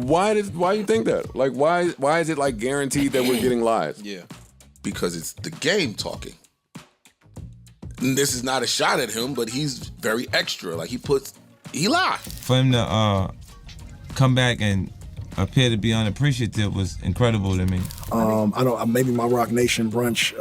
Why you think that? Like, why is it like guaranteed that we're getting lies? Yeah. Because it's the game talking. And this is not a shot at him, but he's very extra. Like, he lied. For him to come back and appear to be unappreciative was incredible to me. I don't. Maybe my Rock Nation brunch.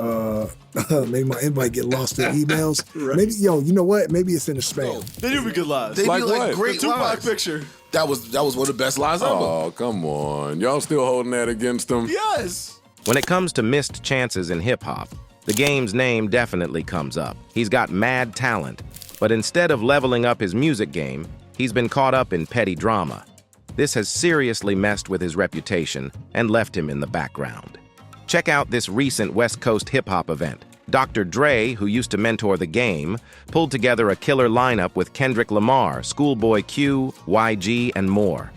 Maybe my invite get lost in emails. Right. Maybe you know what? Maybe it's in the spam. They do be good lies. They Like be like what? great The Tupac lies. picture. That was one of the best lies ever. Oh, come on. Y'all still holding that against him? Yes. When it comes to missed chances in hip-hop, the game's name definitely comes up. He's got mad talent, but instead of leveling up his music game, he's been caught up in petty drama. This has seriously messed with his reputation and left him in the background. Check out this recent West Coast hip-hop event. Dr. Dre, who used to mentor the game, pulled together a killer lineup with Kendrick Lamar, Schoolboy Q, YG, and more.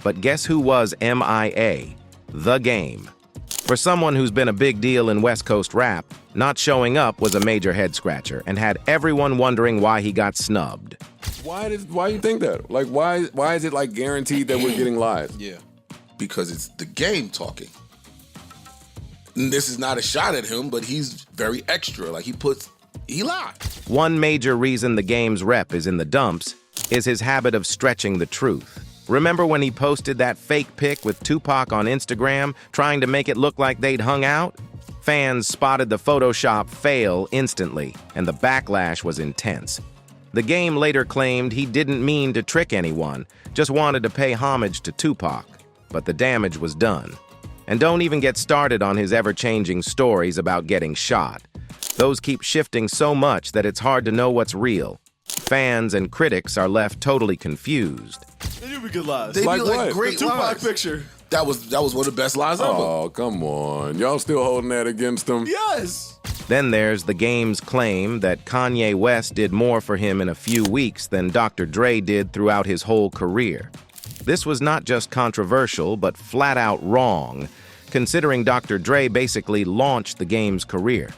But guess who was MIA? The Game. For someone who's been a big deal in West Coast rap, not showing up was a major head-scratcher and had everyone wondering why he got snubbed. Why you think that? Like, why is it like guaranteed that we're getting lies? Yeah. Because it's the game talking. And this is not a shot at him, but he's very extra. Like, he lied. One major reason the game's rep is in the dumps is his habit of stretching the truth. Remember when he posted that fake pic with Tupac on Instagram, trying to make it look like they'd hung out? Fans spotted the Photoshop fail instantly, and the backlash was intense. The game later claimed he didn't mean to trick anyone, just wanted to pay homage to Tupac. But the damage was done. And don't even get started on his ever-changing stories about getting shot. Those keep shifting so much that it's hard to know what's real. Fans and critics are left totally confused. They do be good lies. They Like be like what? great The Tupac lies. picture. That was one of the best lies ever. Oh, come on. Y'all still holding that against him? Yes. Then there's the game's claim that Kanye West did more for him in a few weeks than Dr. Dre did throughout his whole career. This was not just controversial, but flat out wrong, considering Dr. Dre basically launched the game's career.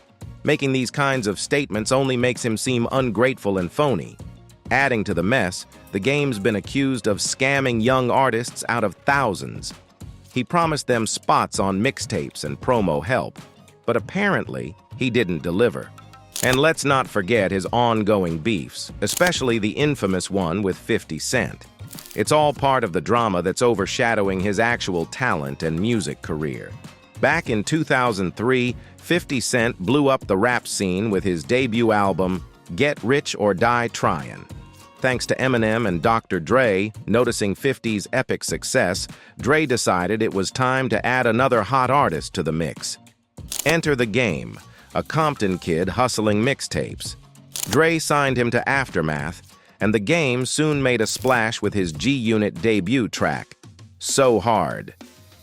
Making these kinds of statements only makes him seem ungrateful and phony. Adding to the mess, the game's been accused of scamming young artists out of thousands. He promised them spots on mixtapes and promo help, but apparently he didn't deliver. And let's not forget his ongoing beefs, especially the infamous one with 50 Cent. It's all part of the drama that's overshadowing his actual talent and music career. Back in 2003, 50 Cent blew up the rap scene with his debut album, Get Rich or Die Tryin'. Thanks to Eminem and Dr. Dre noticing 50's epic success, Dre decided it was time to add another hot artist to the mix. Enter The Game, a Compton kid hustling mixtapes. Dre signed him to Aftermath, and The Game soon made a splash with his G-Unit debut track, So Hard.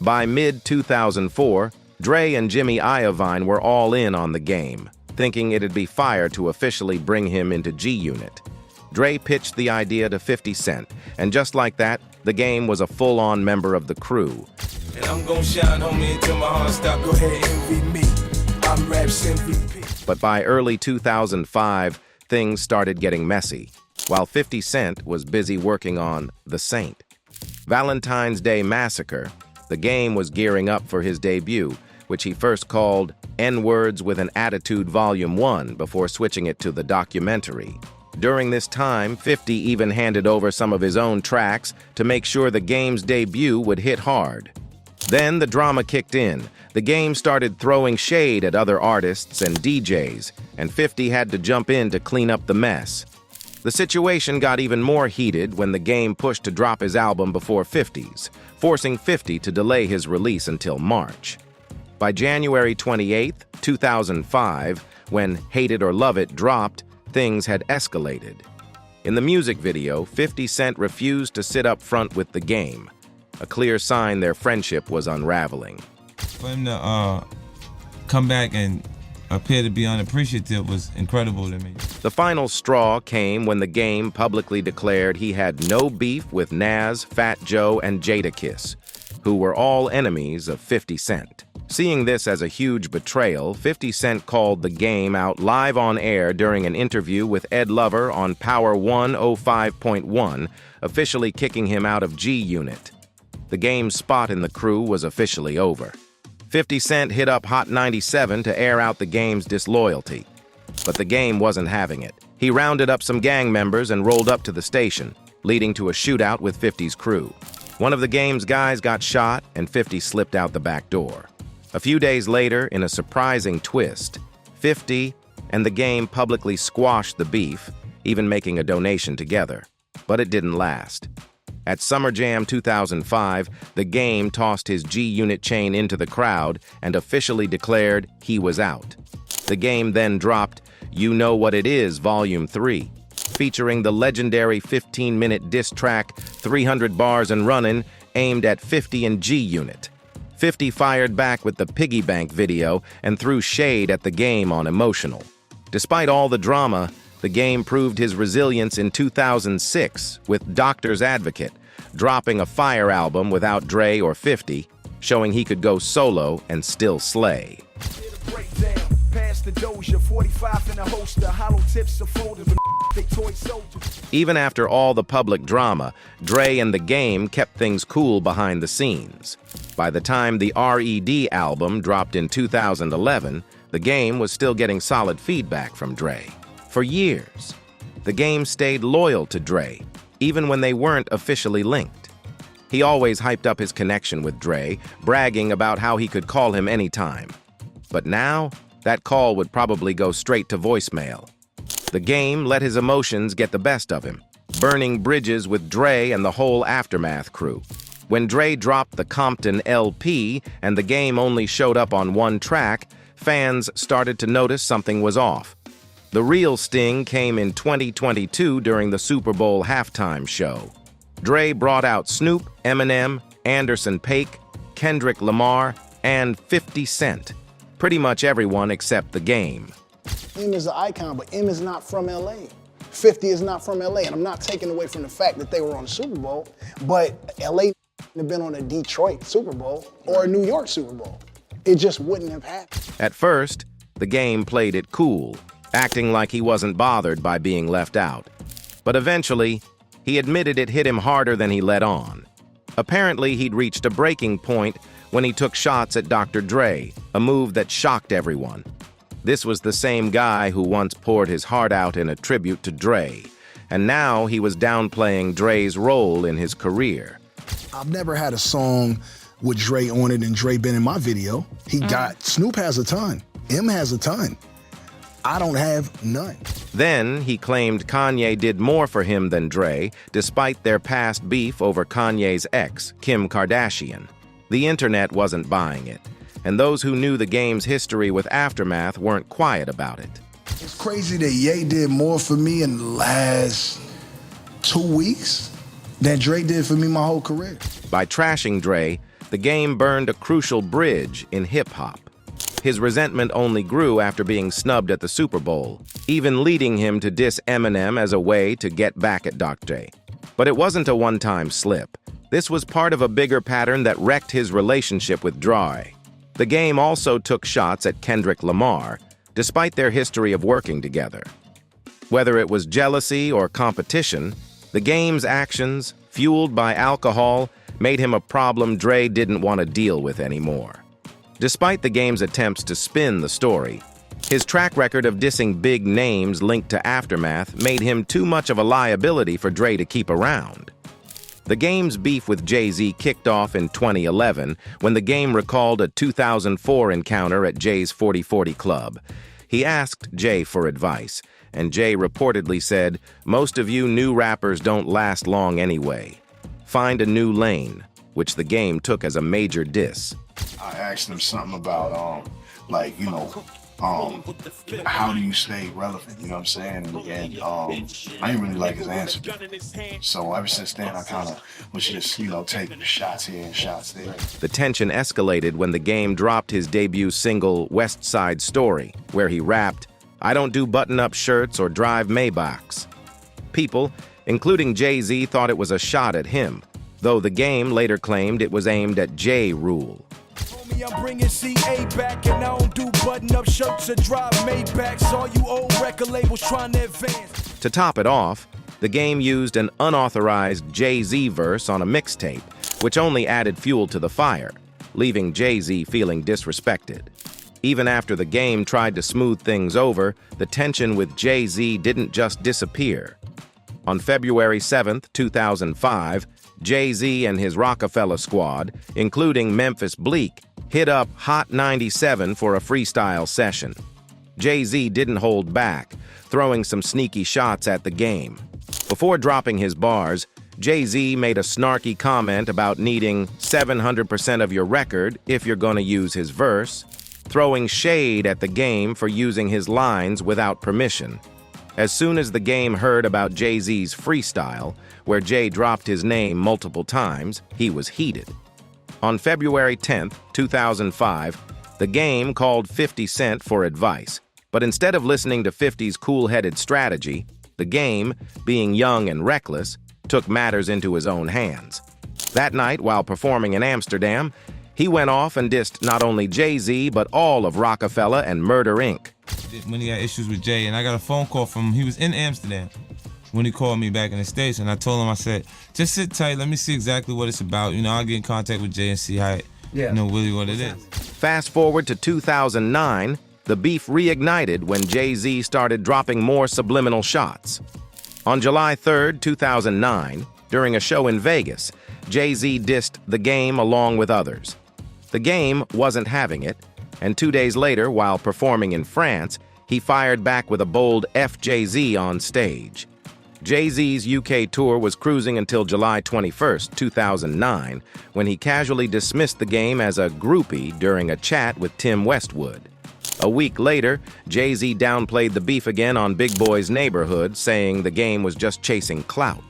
By mid-2004, Dre and Jimmy Iovine were all in on The Game, thinking it'd be fire to officially bring him into G-Unit. Dre pitched the idea to 50 Cent, and just like that, The Game was a full-on member of the crew. And I'm gonna shine, homie, until my heart stop. Go ahead, envy me. I'm Rap's MVP. But by early 2005, things started getting messy, while 50 Cent was busy working on The Saint. Valentine's Day Massacre, The Game was gearing up for his debut, which he first called N-Words with an Attitude Volume 1 before switching it to the documentary. During this time, 50 even handed over some of his own tracks to make sure The Game's debut would hit hard. Then the drama kicked in. The Game started throwing shade at other artists and DJs, and 50 had to jump in to clean up the mess. The situation got even more heated when The Game pushed to drop his album before 50's, forcing 50 to delay his release until March. By January 28, 2005, when Hate It or Love It dropped, things had escalated. In the music video, 50 Cent refused to sit up front with The Game, a clear sign their friendship was unraveling. For him to come back and appear to be unappreciative was incredible to me. The final straw came when The Game publicly declared he had no beef with Nas, Fat Joe, and Jadakiss, who were all enemies of 50 Cent. Seeing this as a huge betrayal, 50 Cent called The Game out live on air during an interview with Ed Lover on Power 105.1, officially kicking him out of G-Unit. the game's spot in the crew was officially over. 50 Cent hit up Hot 97 to air out the game's disloyalty. But the game wasn't having it. He rounded up some gang members and rolled up to the station, leading to a shootout with 50's crew. One of the game's guys got shot, and 50 slipped out the back door. A few days later, in a surprising twist, 50 and the game publicly squashed the beef, even making a donation together. But it didn't last. At Summer Jam 2005, the game tossed his G-Unit chain into the crowd and officially declared he was out. The game then dropped You Know What It Is Volume 3, featuring the legendary 15-minute diss track 300 Bars and Runnin' aimed at 50 and G-Unit. 50 fired back with the piggy bank video and threw shade at the game on Emotional. Despite all the drama, the game proved his resilience in 2006 with Doctor's Advocate, dropping a fire album without Dre or 50, showing he could go solo and still slay. Even after all the public drama, Dre and the game kept things cool behind the scenes. By the time the RED album dropped in 2011, the game was still getting solid feedback from Dre. For years, the game stayed loyal to Dre, even when they weren't officially linked. He always hyped up his connection with Dre, bragging about how he could call him anytime. But now, that call would probably go straight to voicemail. The game let his emotions get the best of him, burning bridges with Dre and the whole Aftermath crew. When Dre dropped the Compton LP and the game only showed up on one track, fans started to notice something was off. The real sting came in 2022 during the Super Bowl halftime show. Dre brought out Snoop, Eminem, Anderson .Paak, Kendrick Lamar, and 50 Cent. Pretty much everyone except the game. M is an icon, but M is not from LA. 50 is not from LA, and I'm not taking away from the fact that they were on the Super Bowl, but LA have been on a Detroit Super Bowl or a New York Super Bowl. It just wouldn't have happened. At first, the game played it cool, acting like he wasn't bothered by being left out. But eventually, he admitted it hit him harder than he let on. Apparently, he'd reached a breaking point when he took shots at Dr. Dre, a move that shocked everyone. This was the same guy who once poured his heart out in a tribute to Dre, and now he was downplaying Dre's role in his career. I've never had a song with Dre on it and Dre been in my video. Snoop has a ton, M has a ton. I don't have none. Then he claimed Kanye did more for him than Dre, despite their past beef over Kanye's ex, Kim Kardashian. The internet wasn't buying it, and those who knew the game's history with Aftermath weren't quiet about it. It's crazy that Ye did more for me in the last 2 weeks than Dre did for me my whole career. By trashing Dre, the game burned a crucial bridge in hip-hop. His resentment only grew after being snubbed at the Super Bowl, even leading him to diss Eminem as a way to get back at Dr. But it wasn't a one-time slip. This was part of a bigger pattern that wrecked his relationship with Dre. The game also took shots at Kendrick Lamar, despite their history of working together. Whether it was jealousy or competition, the game's actions, fueled by alcohol, made him a problem Dre didn't want to deal with anymore. Despite the game's attempts to spin the story, his track record of dissing big names linked to Aftermath made him too much of a liability for Dre to keep around. The game's beef with Jay-Z kicked off in 2011 when the game recalled a 2004 encounter at Jay's 40/40 Club. He asked Jay for advice, and Jay reportedly said, "Most of you new rappers don't last long anyway. Find a new lane," which the game took as a major diss. I asked him something about, how do you stay relevant, you know what I'm saying? And I didn't really like his answer. So ever since then, I kind of was just, taking shots here and shots there. The tension escalated when the game dropped his debut single, West Side Story, where he rapped, "I don't do button-up shirts or drive Maybachs." People, including Jay-Z, thought it was a shot at him, though the game later claimed it was aimed at J. Rule. I'm bringing CA back, and I don't do button-up shirts or drive Maybachs. All you old record labels trying to advance. To top it off, the game used an unauthorized Jay-Z verse on a mixtape, which only added fuel to the fire, leaving Jay-Z feeling disrespected. Even after the game tried to smooth things over, the tension with Jay-Z didn't just disappear. On February 7, 2005, Jay-Z and his Rockefeller squad, including Memphis Bleek, hit up Hot 97 for a freestyle session. Jay-Z didn't hold back, throwing some sneaky shots at the game. Before dropping his bars, Jay-Z made a snarky comment about needing 700% of your record if you're going to use his verse, throwing shade at the game for using his lines without permission. As soon as the game heard about Jay-Z's freestyle, where Jay dropped his name multiple times, he was heated. On February 10, 2005, the game called 50 Cent for advice, but instead of listening to 50's cool-headed strategy, the game, being young and reckless, took matters into his own hands. That night, while performing in Amsterdam, he went off and dissed not only Jay-Z, but all of Rockefeller and Murder, Inc. When he had issues with Jay, and I got a phone call from him. He was in Amsterdam when he called me back in the States, and I told him, I said, just sit tight, let me see exactly what it's about. I'll get in contact with Jay and see how really what it is. Fast forward to 2009, the beef reignited when Jay-Z started dropping more subliminal shots. On July 3, 2009, during a show in Vegas, Jay-Z dissed The Game along with others. The Game wasn't having it, and 2 days later, while performing in France, he fired back with a bold FJZ on stage. Jay-Z's UK tour was cruising until July 21, 2009, when he casually dismissed The Game as a groupie during a chat with Tim Westwood. A week later, Jay-Z downplayed the beef again on Big Boy's Neighborhood, saying The Game was just chasing clout.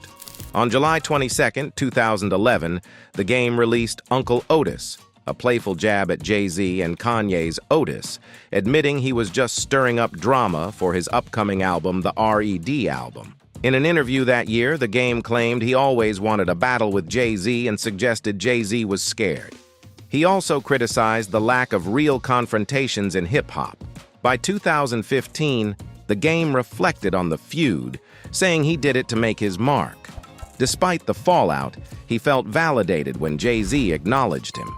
On July 22, 2011, The Game released Uncle Otis, a playful jab at Jay-Z and Kanye's Otis, admitting he was just stirring up drama for his upcoming album, the R.E.D. album. In an interview that year, The Game claimed he always wanted a battle with Jay-Z and suggested Jay-Z was scared. He also criticized the lack of real confrontations in hip-hop. By 2015, The Game reflected on the feud, saying he did it to make his mark. Despite the fallout, he felt validated when Jay-Z acknowledged him.